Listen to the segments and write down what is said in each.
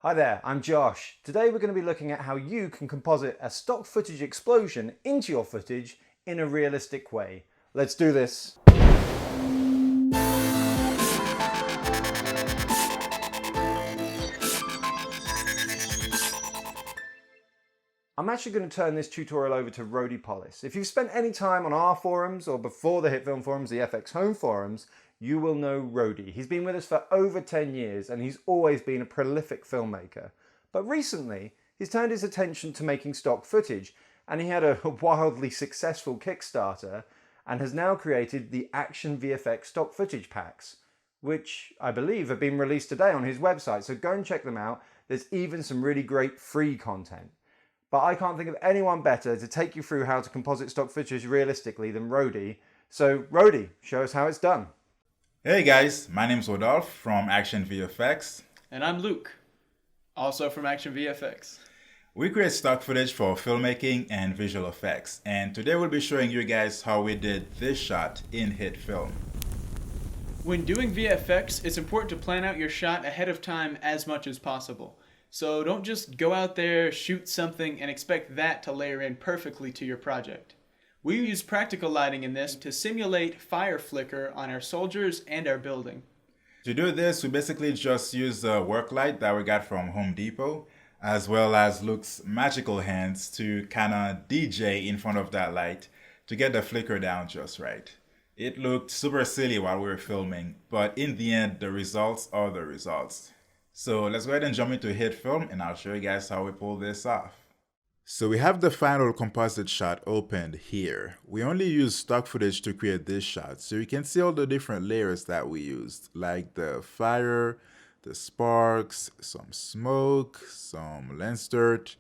Hi there, I'm Josh. Today we're going to be looking at how you can composite a stock footage explosion into your footage in a realistic way. Let's do this. I'm actually going to turn this tutorial over to Rody Polis. If you've spent any time on our forums or before the HitFilm forums, the FX Home forums, you will know Rody. He's been with us for over 10 years and he's always been a prolific filmmaker. But recently, he's turned his attention to making stock footage and he had a wildly successful Kickstarter and has now created the ActionVFX stock footage packs, which I believe have been released today on his website, so go and check them out. There's even some really great free content. But I can't think of anyone better to take you through how to composite stock footage realistically than Rody. So Rody, show us how it's done. Hey guys, my name's Rodolphe from ActionVFX. And I'm Luke, also from ActionVFX. We create stock footage for filmmaking and visual effects, and today we'll be showing you guys how we did this shot in HitFilm. When doing VFX, it's important to plan out your shot ahead of time as much as possible. So don't just go out there, shoot something, and expect that to layer in perfectly to your project. We use practical lighting in this to simulate fire flicker on our soldiers and our building. To do this, we basically just use the work light that we got from Home Depot, as well as Luke's magical hands to kind of DJ in front of that light to get the flicker down just right. It looked super silly while we were filming, but in the end, the results are the results. So let's go ahead and jump into HitFilm and I'll show you guys how we pull this off. So we have the final composite shot opened here. We only use stock footage to create this shot, so you can see all the different layers that we used, like the fire, the sparks, some smoke, some lens dirt.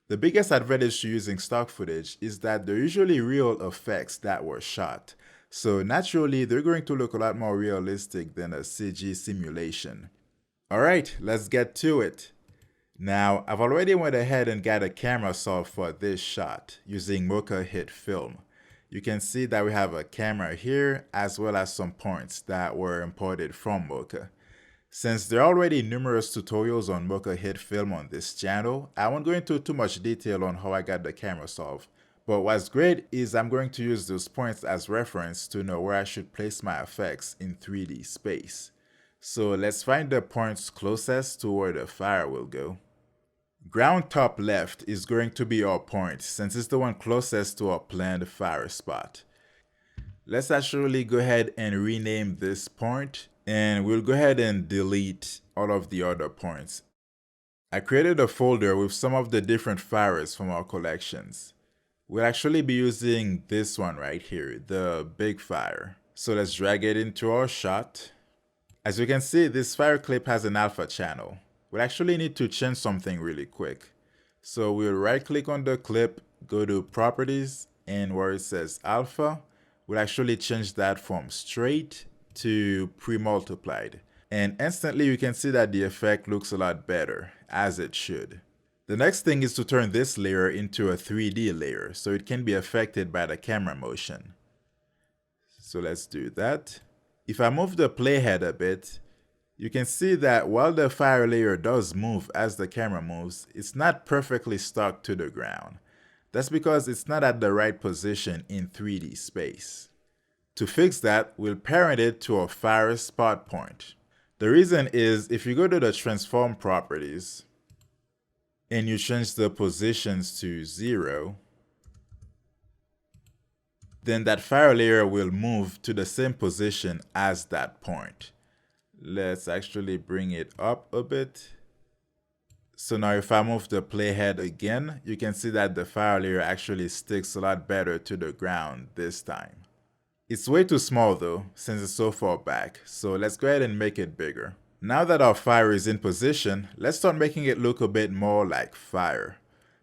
The biggest advantage to using stock footage is that they're usually real effects that were shot. So naturally, they're going to look a lot more realistic than a CG simulation. Alright, let's get to it. Now, I've already went ahead and got a camera solved for this shot using Mocha HitFilm. You can see that we have a camera here as well as some points that were imported from Mocha. Since there are already numerous tutorials on Mocha HitFilm on this channel, I won't go into too much detail on how I got the camera solved. But what's great is I'm going to use those points as reference to know where I should place my effects in 3D space. So let's find the points closest to where the fire will go. Ground top left is going to be our point since it's the one closest to our planned fire spot. Let's actually go ahead and rename this point and we'll go ahead and delete all of the other points. I created a folder with some of the different fires from our collections. We'll actually be using this one right here, the big fire. So let's drag it into our shot. As you can see, this fire clip has an alpha channel. We'll actually need to change something really quick. So we'll right click on the clip, go to properties, and where it says alpha, we'll actually change that from straight to pre-multiplied. And instantly you can see that the effect looks a lot better, as it should. The next thing is to turn this layer into a 3D layer so it can be affected by the camera motion. So let's do that. If I move the playhead a bit, you can see that while the fire layer does move as the camera moves, it's not perfectly stuck to the ground. That's because it's not at the right position in 3D space. To fix that, we'll parent it to a fire spot point. The reason is if you go to the transform properties and you change the positions to 0, then that fire layer will move to the same position as that point. Let's actually bring it up a bit. So now if I move the playhead again, you can see that the fire layer actually sticks a lot better to the ground this time. It's way too small though, since it's so far back, so let's go ahead and make it bigger. Now that our fire is in position, let's start making it look a bit more like fire.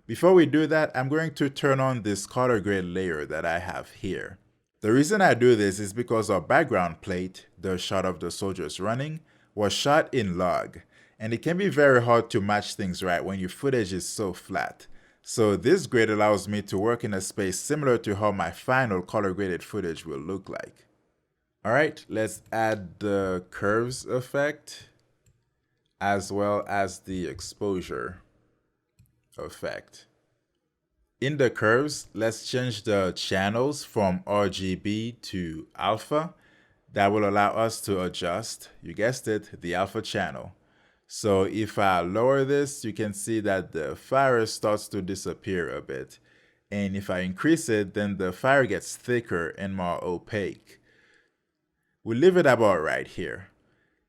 Before we do that, I'm going to turn on this color grade layer that I have here. The reason I do this is because our background plate, the shot of the soldiers running, was shot in log, and it can be very hard to match things right when your footage is so flat. So this grade allows me to work in a space similar to how my final color graded footage will look like. Alright, let's add the curves effect. as well as the exposure effect. In the curves, let's change the channels from RGB to alpha. That will allow us to adjust, you guessed it, the alpha channel. So if I lower this, you can see that the fire starts to disappear a bit. And if I increase it, then the fire gets thicker and more opaque. We'll leave it about right here.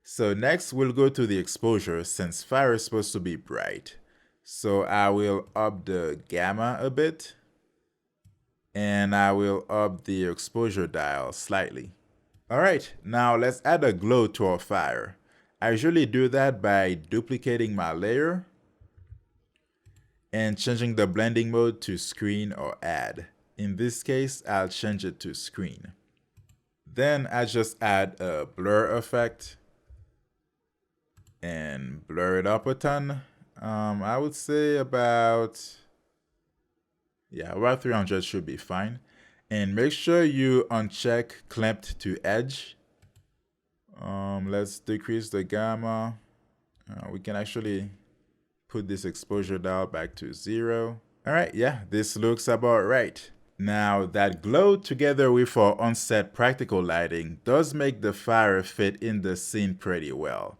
So next we'll go to the exposure since fire is supposed to be bright. So I will up the gamma a bit. And I will up the exposure dial slightly. Alright, now let's add a glow to our fire. I usually do that by duplicating my layer and changing the blending mode to screen or add. In this case, I'll change it to screen. Then I just add a blur effect and blur it up a ton. I would say about 300 should be fine. And make sure you uncheck clamped to edge. Let's decrease the gamma. We can actually put this exposure dial back to 0. All right, yeah, this looks about right. Now that glow together with our on-set practical lighting does make the fire fit in the scene pretty well.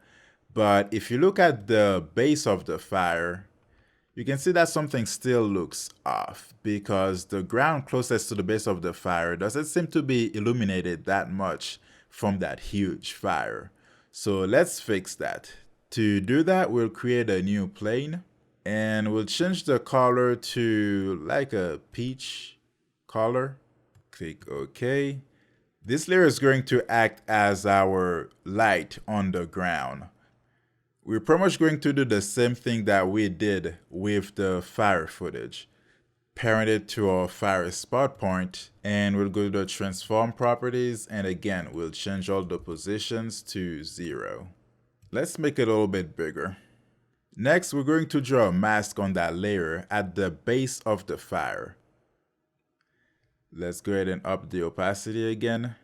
But if you look at the base of the fire, you can see that something still looks off because the ground closest to the base of the fire doesn't seem to be illuminated that much from that huge fire. So let's fix that. To do that, we'll create a new plane and we'll change the color to like a peach color. Click OK. This layer is going to act as our light on the ground. We're pretty much going to do the same thing that we did with the fire footage. Parent it to our fire spot point and we'll go to the transform properties and again we'll change all the positions to 0. Let's make it a little bit bigger. Next we're going to draw a mask on that layer at the base of the fire. Let's go ahead and up the opacity again.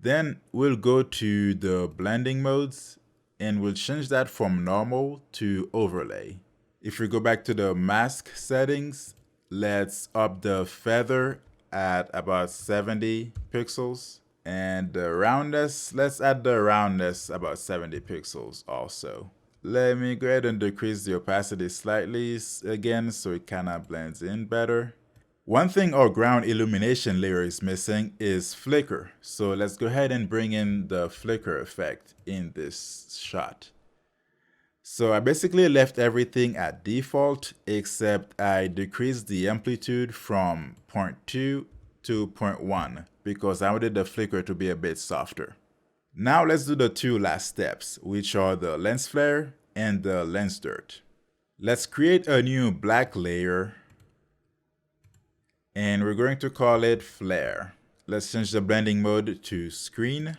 Then we'll go to the blending modes and we'll change that from normal to overlay. If we go back to the mask settings, let's up the feather at about 70 pixels. And the roundness, let's add the roundness about 70 pixels also. Let me go ahead and decrease the opacity slightly again so it kind of blends in better. One thing our ground illumination layer is missing is flicker. So let's go ahead and bring in the flicker effect in this shot. So I basically left everything at default except I decreased the amplitude from 0.2 to 0.1 because I wanted the flicker to be a bit softer. Now let's do the two last steps, which are the lens flare and the lens dirt. Let's create a new black layer and we're going to call it flare. Let's change the blending mode to screen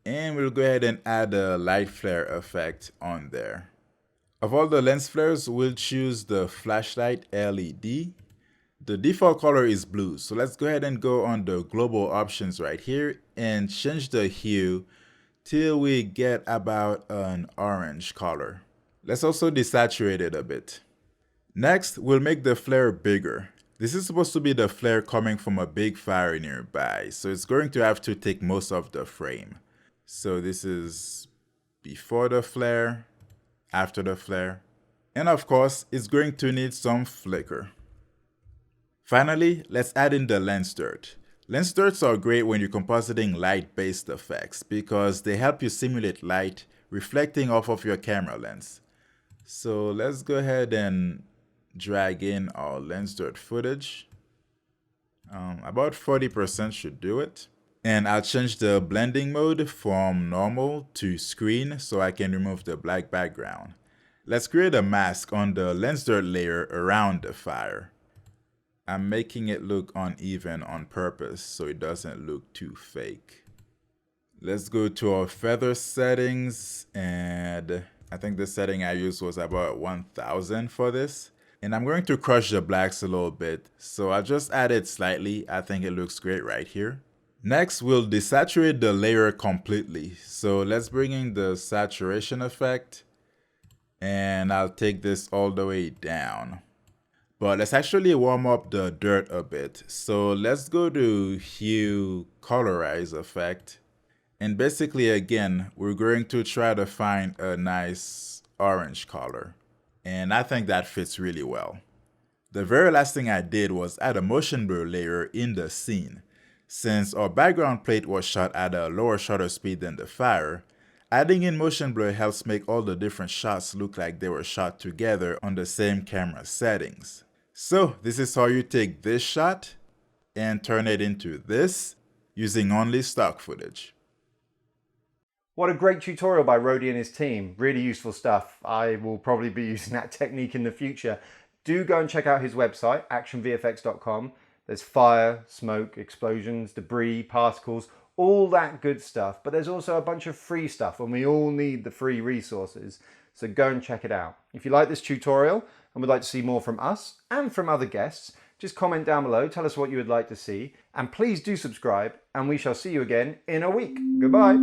and we'll go ahead and add a light flare effect on there. Of all the lens flares, we'll choose the flashlight LED. The default color is blue, so let's go ahead and go on the global options right here and change the hue till we get about an orange color. Let's also desaturate it a bit. Next, we'll make the flare bigger. This is supposed to be the flare coming from a big fire nearby, so it's going to have to take most of the frame. So this is before the flare, after the flare, and of course, it's going to need some flicker. Finally, let's add in the lens dirt. Lens dirts are great when you're compositing light-based effects because they help you simulate light reflecting off of your camera lens. So let's go ahead and drag in our lens dirt footage. About 40% should do it. And I'll change the blending mode from normal to screen so I can remove the black background. Let's create a mask on the lens dirt layer around the fire. I'm making it look uneven on purpose so it doesn't look too fake. Let's go to our feather settings and I think the setting I used was about 1000 for this. And I'm going to crush the blacks a little bit, so I'll just add it slightly. I think it looks great right here. Next, we'll desaturate the layer completely. So let's bring in the saturation effect And I'll take this all the way down. But let's actually warm up the dirt a bit. So let's go to Hue Colorize effect. And basically, again, we're going to try to find a nice orange color. And I think that fits really well. The very last thing I did was add a motion blur layer in the scene. Since our background plate was shot at a lower shutter speed than the fire, adding in motion blur helps make all the different shots look like they were shot together on the same camera settings. So this is how you take this shot and turn it into this using only stock footage. What a great tutorial by Rody and his team. Really useful stuff. I will probably be using that technique in the future. Do go and check out his website, ActionVFX.com. There's fire, smoke, explosions, debris, particles, all that good stuff. But there's also a bunch of free stuff, and we all need the free resources. So go and check it out. If you like this tutorial and would like to see more from us and from other guests, just comment down below, tell us what you would like to see, and please do subscribe, and we shall see you again in a week. Goodbye.